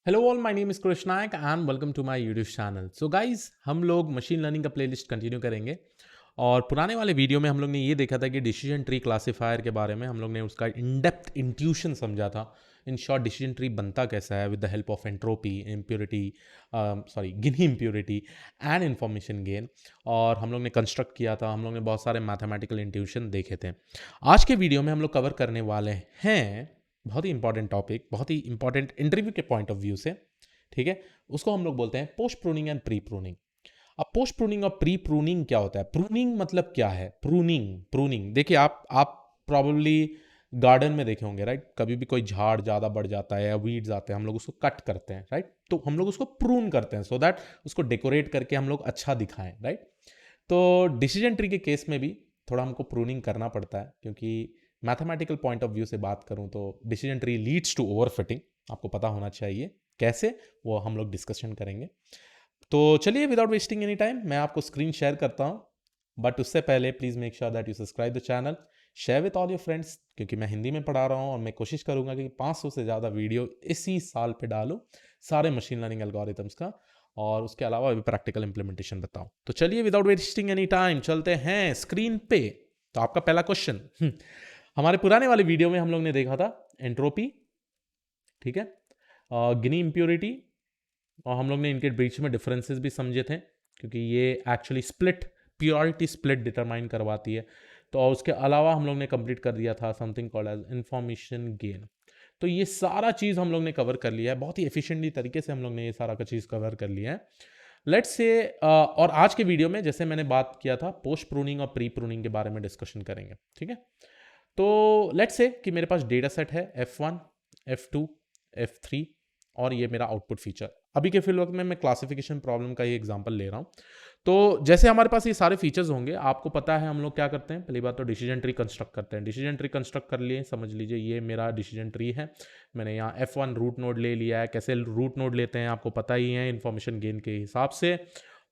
Hello all, my name is Krishna Naik and welcome to my YouTube channel. So guys, हम लोग machine learning का playlist continue करेंगे। और पुराने वाले वीडियो में हम लोग ने ये देखा था कि डिसीजन ट्री क्लासिफायर के बारे में हम लोग ने उसका इन डेप्थ इंट्यूशन समझा था। इन शॉर्ट डिसीजन ट्री बनता कैसा है with the help of entropy, impurity, Guinea impurity and information gain. और हम लोग ने कंस्ट्रक्ट किया था, हम लोग ने बहुत सारे मैथमेटिकल इंट्यूशन देखे थे। आज के वीडियो में हम लोग कवर करने वाले हैं बहुत ही इंपॉर्टेंट टॉपिक, बहुत ही इंपॉर्टेंट इंटरव्यू के पॉइंट ऑफ व्यू से। ठीक है, उसको हम लोग बोलते हैं post pruning and pre pruning. अब पोस्ट प्रूनिंग और प्री प्रूनिंग क्या होता है? प्रूनिंग मतलब क्या है? प्रूनिंग प्रूनिंग देखिए, आप प्रॉब्लली गार्डन में देखे होंगे, राइट? कभी भी कोई झाड़ ज़्यादा बढ़ जाता है या वीड्स आते हैं, हम लोग उसको कट करते हैं, राइट? तो हम लोग उसको प्रून करते हैं सो दैट उसको डेकोरेट करके हम लोग अच्छा दिखाएं, राइट? तो डिसीजन ट्री के केस में भी थोड़ा हमको प्रूनिंग करना पड़ता है, क्योंकि मैथमेटिकल पॉइंट ऑफ व्यू से बात करूं तो decision tree leads to overfitting. आपको पता होना चाहिए कैसे, वो हम लोग डिस्कशन करेंगे। तो चलिए, विदाउट वेस्टिंग एनी टाइम मैं आपको स्क्रीन शेयर करता हूं। बट उससे पहले please make sure that you subscribe the channel, share with all your friends, क्योंकि मैं हिंदी में पढ़ा रहा हूं और मैं कोशिश करूंगा कि 500 से ज़्यादा वीडियो इसी साल पे डालूं, सारे मशीन लर्निंग एल्गोरिथम्स का, और उसके अलावा अभी प्रैक्टिकल इंप्लीमेंटेशन बताऊं। तो चलिए, विदाउट वेस्टिंग एनी टाइम चलते हैं स्क्रीन पे। तो आपका पहला क्वेश्चन, हमारे पुराने वाले वीडियो में हम लोग ने देखा था एंट्रोपी, ठीक है, गिनी इम्प्योरिटी, और हम लोग ने इनके बीच में डिफरेंसेस भी समझे थे, क्योंकि ये actually split, purity split determine करवाती है। तो और उसके अलावा हम लोग ने कंप्लीट कर दिया था something called as information gain. तो ये सारा चीज़ हम लोग ने कवर कर लिया है, बहुत ही एफिशिएंटली तरीके से हम लोग ने ये सारा का चीज़ कवर कर लिया है। लेट्स से और आज के वीडियो में जैसे मैंने बात किया था, पोस्ट प्रूनिंग और प्री प्रूनिंग के बारे में डिस्कशन करेंगे, ठीक है? तो लेट्स से कि मेरे पास डेटा सेट है F1, F2, F3, और ये मेरा आउटपुट फीचर। अभी के फिल वक्त में मैं क्लासिफिकेशन प्रॉब्लम का ही एग्जांपल ले रहा हूँ। तो जैसे हमारे पास ये सारे फीचर्स होंगे, आपको पता है हम लोग क्या करते हैं। पहली बात तो डिसीजन ट्री कंस्ट्रक्ट करते हैं। डिसीजन ट्री कंस्ट्रक्ट कर लिए, समझ लीजिए ये मेरा डिसीजन ट्री है। मैंने यहाँ F1 रूट नोड ले लिया है। कैसे रूट नोड लेते हैं आपको पता ही है, इन्फॉर्मेशन गेन के हिसाब से।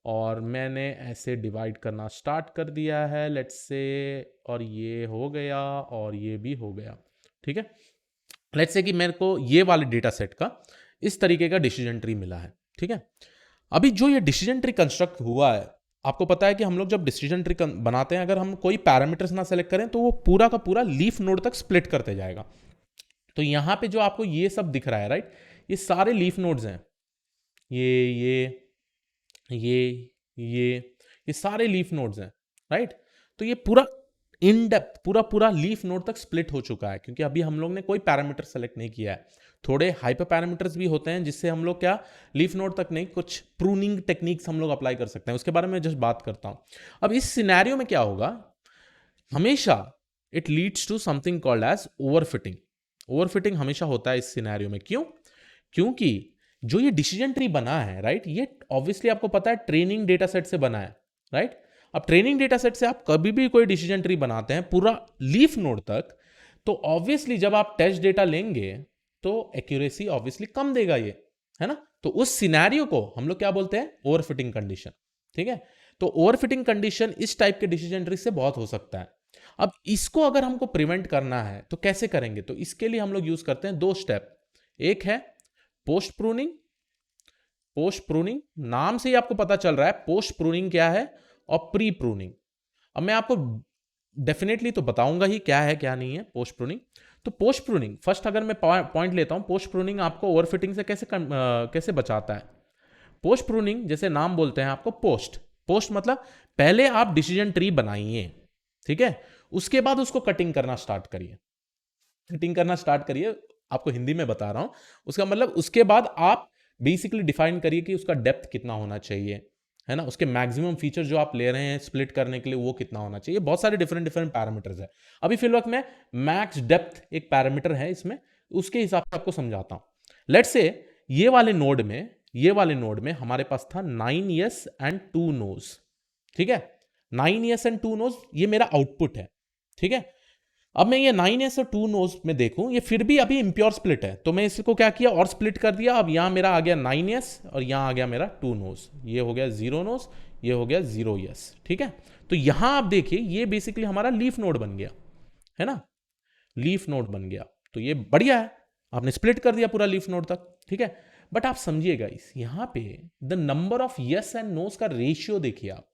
और मैंने ऐसे डिवाइड करना स्टार्ट कर दिया है, लेट्स से, और ये हो गया और ये भी हो गया, ठीक है। लेट्स से कि मेरे को ये वाले डेटा सेट का इस तरीके का डिसीजन ट्री मिला है, ठीक है। अभी जो ये डिसीजन ट्री कंस्ट्रक्ट हुआ है, आपको पता है कि हम लोग जब डिसीजन ट्री बनाते हैं, अगर हम कोई पैरामीटर्स ना सेलेक्ट करें तो वो पूरा का पूरा लीफ नोड तक स्प्लिट करते जाएगा। तो यहां पे जो आपको ये सब दिख रहा है, राइट, ये सारे लीफ नोड्स हैं। ये ये ये सारे लीफ नोड्स हैं, राइट। तो ये पूरा इन डेप्थ पूरा पूरा लीफ नोड तक स्प्लिट हो चुका है, क्योंकि अभी हम लोग ने कोई पैरामीटर सेलेक्ट नहीं किया है। थोड़े हाइपर पैरामीटर्स भी होते हैं जिससे हम लोग क्या, लीफ नोड तक नहीं, कुछ प्रूनिंग टेक्निक्स हम लोग अप्लाई कर सकते हैं, उसके बारे में जस्ट बात करता हूं। अब इस सिनेरियो में क्या होगा, हमेशा it leads to something called as overfitting. Overfitting हमेशा होता है इस सिनेरियो में। क्यों? क्योंकि जो ये डिसीजन ट्री बना है, राइट, ये ऑब्वियसली आपको पता है ट्रेनिंग डेटा सेट से बना है, राइट। अब ट्रेनिंग डेटा सेट से आप कभी भी कोई डिसीजन ट्री बनाते हैं पूरा लीफ नोड तक, तो ऑब्वियसली जब आप टेस्ट डेटा लेंगे तो एक्यूरेसी ऑब्वियसली कम देगा ये, है ना। तो उस सिनेरियो को हम लोग क्या बोलते हैं? ओवरफिटिंग कंडीशन, ठीक है। तो ओवरफिटिंग कंडीशन इस टाइप के डिसीजन ट्री से बहुत हो सकता है। अब इसको अगर हमको प्रिवेंट करना है तो कैसे करेंगे? तो इसके लिए हम लोग यूज करते हैं दो स्टेप। एक है पोस्ट प्रूनिंग। पोस्ट प्रूनिंग नाम से ही आपको पता चल रहा है पोस्ट प्रूनिंग क्या है, और प्री प्रूनिंग। अब मैं आपको डेफिनेटली तो बताऊंगा ही क्या है क्या नहीं है पोस्ट प्रूनिंग। तो पोस्ट प्रूनिंग फर्स्ट अगर मैं पॉइंट लेता हूं, पोस्ट प्रूनिंग आपको ओवरफिटिंग से कैसे बचाता है। पोस्ट प्रूनिंग जैसे नाम बोलते हैं आपको, पोस्ट पोस्ट मतलब पहले आप डिसीजन ट्री बनाइए, ठीक है, उसके बाद उसको कटिंग करना स्टार्ट करिए। कटिंग करना स्टार्ट करिए, आपको हिंदी में बता रहा हूं। उसका मतलब उसके बाद आप बेसिकली डिफाइन करिए कि उसका डेप्थ कितना होना चाहिए, है ना, उसके मैक्सिमम फीचर जो आप ले रहे हैं स्प्लिट करने के लिए वो कितना होना चाहिए। बहुत सारे डिफरेंट डिफरेंट पैरामीटर्स है। अभी फिल वक्त में मैक्स डेप्थ एक पैरामीटर है इसमें, उसके हिसाब से आपको समझाता हूं। लेट्स से ये वाले नोड में हमारे पास था 9 yes एंड 2 no's, ठीक है। 9 yes एंड 2 no's ये मेरा आउटपुट है, ठीक है। अब मैं ये 9 yes और 2 no's में देखूं, ये फिर भी अभी इम्प्योर स्प्लिट है, तो मैं इसको क्या किया और स्प्लिट कर दिया। अब यहां मेरा आ गया 9 yes और यहां आ गया मेरा 2 no's, ये हो गया 0 no's, ये हो गया 0 yes, ठीक है। तो यहां आप देखिए ये बेसिकली हमारा लीफ नोड बन गया, है ना, लीफ नोड बन गया। तो ये बढ़िया है, आपने स्प्लिट कर दिया पूरा लीफ नोड तक, ठीक है। बट आप समझिएगा इस यहाँ पे the number of yes and nos का रेशियो देखिए आप।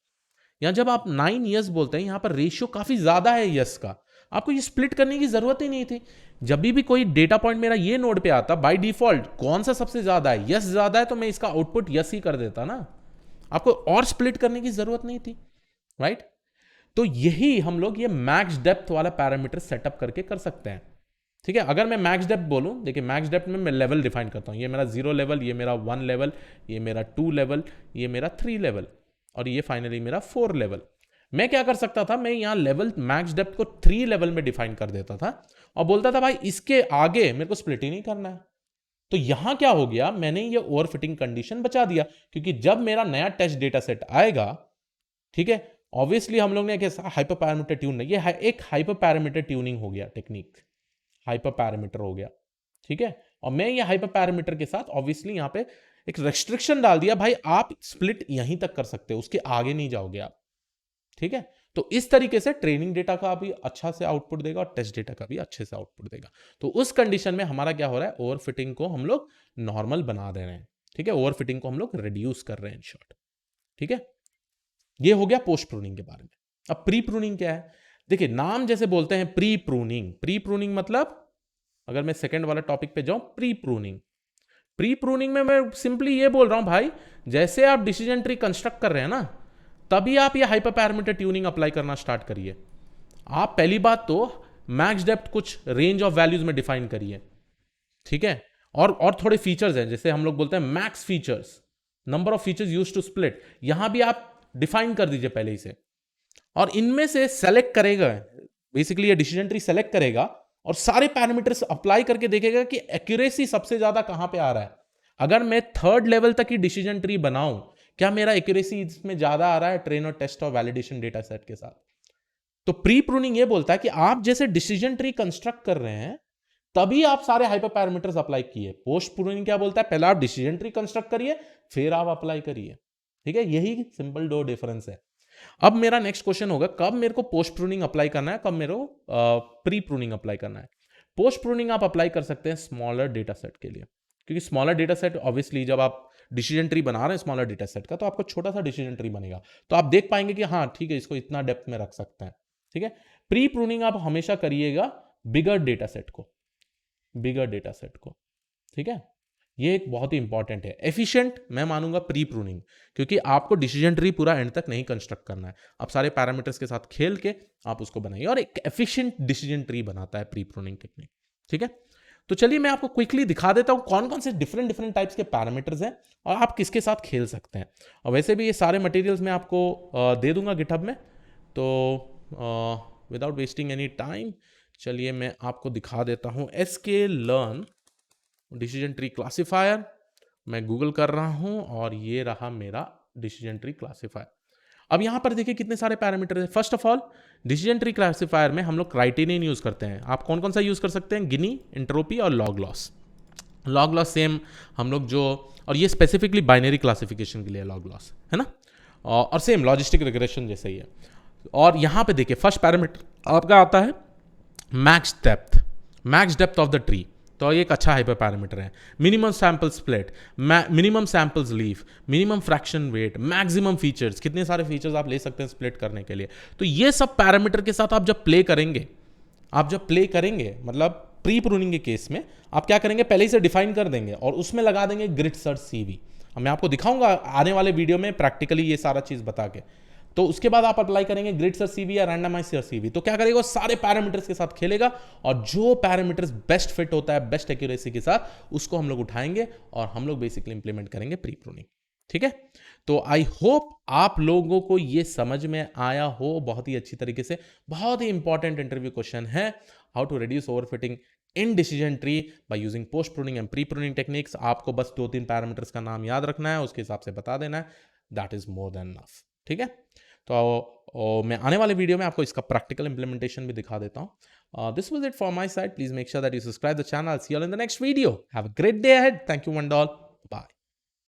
यहाँ जब आप 9 यस बोलते हैं, यहाँ पर रेशियो काफी ज्यादा है यस का, आपको ये स्प्लिट करने की जरूरत ही नहीं थी। जब भी कोई डेटा पॉइंट मेरा ये नोड पे आता, बाय डिफॉल्ट कौन सा सबसे ज्यादा है, यस ज्यादा है, तो मैं इसका आउटपुट यस ही कर देता ना, आपको और स्प्लिट करने की जरूरत नहीं थी, राइट। तो यही हम लोग ये मैक्स डेप्थ वाला पैरामीटर सेटअप करके कर सकते हैं, ठीक है। अगर मैं मैक्स डेप्थ बोलूं, देखिए मैक्स डेप्थ में मैं लेवल डिफाइन करता हूं, ये मेरा 0 लेवल, ये मेरा 1 लेवल, ये मेरा 2 लेवल, ये मेरा 3 लेवल, और ये फाइनली मेरा 4 लेवल। मैं क्या कर सकता था, मैं यहां लेवल मैक्स डेप्थ को 3 लेवल में डिफाइन कर देता था और बोलता था भाई इसके आगे मेरे को स्प्लिट ही नहीं करना है। तो यहां क्या हो गया, मैंने ये ओवरफिटिंग कंडीशन बचा दिया, क्योंकि जब मेरा नया टेस्ट डेटा सेट आएगा, ठीक है, ऑब्वियसली हम लोग ने हाइपर पैरामीटर ट्यून, ये एक हाइपर पैरामीटर ट्यूनिंग हो गया, टेक्निक हाइपर पैरामीटर हो गया, ठीक है। और मैं ये हाइपर पैरामीटर के साथ ऑब्वियसली यहां पे एक रेस्ट्रिक्शन डाल दिया, भाई आप स्प्लिट यहीं तक कर सकते हो, उसके आगे नहीं जाओगे आप, ठीक है। तो इस तरीके से ट्रेनिंग डेटा का भी अच्छा से आउटपुट देगा और टेस्ट डेटा का भी अच्छे से आउटपुट देगा। तो उस कंडीशन में हमारा क्या हो रहा है, ओवरफिटिंग को हम लोग नॉर्मल बना दे रहे हैं, ठीक है, ओवरफिटिंग को हम लोग रिड्यूस कर रहे हैं इन शॉर्ट, ठीक है। ये हो गया पोस्ट प्रूनिंग के बारे में। अब प्री प्रूनिंग क्या है, देखिए नाम जैसे बोलते हैं प्री प्रूनिंग, प्री प्रूनिंग मतलब अगर मैं सेकंड वाला टॉपिक पे जाऊं, प्री प्रूनिंग, प्री प्रूनिंग में मैं सिंपली ये बोल रहा हूं भाई, जैसे आप डिसीजन ट्री कंस्ट्रक्ट कर रहे हैं ना, तभी आप ये हाइपर पैरामीटर ट्यूनिंग अप्लाई करना स्टार्ट करिए। आप पहली बात तो मैक्स डेप्थ कुछ रेंज ऑफ वैल्यूज में डिफाइन करिए, ठीक है। और थोड़े फीचर्स हैं, जैसे हम लोग बोलते हैं max features, number of features used to split, यहां भी आप डिफाइन कर दीजिए पहले ही से, और इनमें से सेलेक्ट करेगा, बेसिकली ये डिसीजन ट्री सेलेक्ट करेगा और सारे पैरामीटर्स अप्लाई करके देखेगा कि एक्यूरेसी सबसे ज्यादा कहां पे आ रहा है। अगर मैं 3rd लेवल तक ही डिसीजन ट्री बनाऊं, क्या मेरा एक्यूरेसी इसमें ज्यादा आ रहा है ट्रेन और टेस्ट और वैलिडेशन डेटा सेट के साथ। तो प्री प्रूनिंग ये बोलता है कि आप जैसे डिसीजन ट्री कंस्ट्रक्ट कर रहे हैं, तभी आप सारे हाइपर पैरामीटर्स अप्लाई किए। पोस्ट प्रूनिंग क्या बोलता है, पहले आप डिसीजन ट्री कंस्ट्रक्ट करिए, फिर आप अप्लाई करिए, ठीक है। यही सिंपल दो डिफरेंस है। अब मेरा नेक्स्ट क्वेश्चन होगा, कब मेरे को पोस्ट प्रूनिंग अप्लाई करना है, कब मेरे को प्री प्रूनिंग अप्लाई करना है। पोस्ट प्रूनिंग आप अप्लाई कर सकते हैं स्मॉलर डेटा सेट के लिए, क्योंकि स्मॉलर डेटा सेट ऑब्वियसली जब आप डिसीजन ट्री बना रहे हैं स्मॉलर डेटा सेट का, तो आपको छोटा सा डिसीजन ट्री बनेगा, तो आप देख पाएंगे कि हाँ ठीक है, इसको इतना डेप्थ में रख सकते हैं, ठीक है। प्री प्रूनिंग आप हमेशा करिएगा बिगर डेटा सेट को, बिगर डेटा सेट को, ठीक है। ये एक बहुत ही इंपॉर्टेंट है। एफिशिएंट मैं मानूंगा प्री प्रूनिंग, क्योंकि आपको डिसीजन ट्री पूरा एंड तक नहीं कंस्ट्रक्ट करना है, आप सारे पैरामीटर्स के साथ खेल के आप उसको बनाइए, और एक एफिशिएंट डिसीजन ट्री बनाता है प्री प्रूनिंग टेक्निक, ठीक है। तो चलिए मैं आपको क्विकली दिखा देता हूं कौन कौन से डिफरेंट टाइप्स के पैरामीटर्स हैं और आप किसके साथ खेल सकते हैं। और वैसे भी ये सारे मटेरियल्स मैं आपको दे दूंगा गिटहब में, तो विदाउट वेस्टिंग एनी टाइम चलिए मैं आपको दिखा देता हूं। sklearn डिसीजन ट्री क्लासिफायर मैं गूगल कर रहा हूं और ये रहा मेरा डिसीजन ट्री क्लासिफायर। अब यहां पर देखिए कितने सारे पैरामीटर हैं। First of all decision tree classifier में हम लोग क्राइटेरियन यूज करते हैं। आप कौन कौन सा यूज कर सकते हैं, गिनी, एंट्रोपी और log loss. Log loss same हम लोग जो, और ये स्पेसिफिकली बाइनरी क्लासिफिकेशन के लिए लॉग लॉस है ना, और सेम लॉजिस्टिक रिग्रेशन जैसे ही है। और यहां पे देखिए फर्स्ट पैरामीटर आपका आता है max depth, max depth of the tree, तो ये एक अच्छा हाइपर पैरामीटर है। Minimum sample split, minimum samples leaf, minimum fraction weight, maximum features, कितने सारे फीचर्स आप ले सकते हैं स्प्लिट करने के लिए। तो ये सब पैरामीटर के साथ आप जब प्ले करेंगे, मतलब प्री प्रूनिंग के केस में आप क्या करेंगे, पहले ही से डिफाइन कर देंगे और उसमें लगा देंगे ग्रिड सर्च सीवी। मैं आपको दिखाऊंगा आने वाले वीडियो में प्रैक्टिकली ये सारा चीज बता के। तो उसके बाद आप अप्लाई करेंगे ग्रिड सर्च सीवी या रैंडमाइज सर्च सीवी। तो क्या करेगा, वो सारे पैरामीटर्स के साथ खेलेगा और जो पैरामीटर्स बेस्ट फिट होता है बेस्ट एक्यूरेसी के साथ, उसको हम लोग उठाएंगे और हम लोग बेसिकली इंप्लीमेंट करेंगे प्री प्रूनिंग, ठीक है। तो आई होप आप लोगों को ये समझ में आया हो बहुत ही अच्छी तरीके से। बहुत ही इंपॉर्टेंट इंटरव्यू क्वेश्चन है, how to reduce overfitting in decision tree by using post pruning and pre pruning techniques. आपको बस 2-3 पैरामीटर्स का नाम याद रखना है, उसके हिसाब से बता देना है, that is more than enough, ठीक है। तो मैं आने वाले वीडियो में आपको इसका प्रैक्टिकल इंप्लीमेंटेशन भी दिखा देता हूं। This was it from my side, please make sure that you subscribe the channel. See you all in the next video, have a great day ahead, thank you one and all, bye.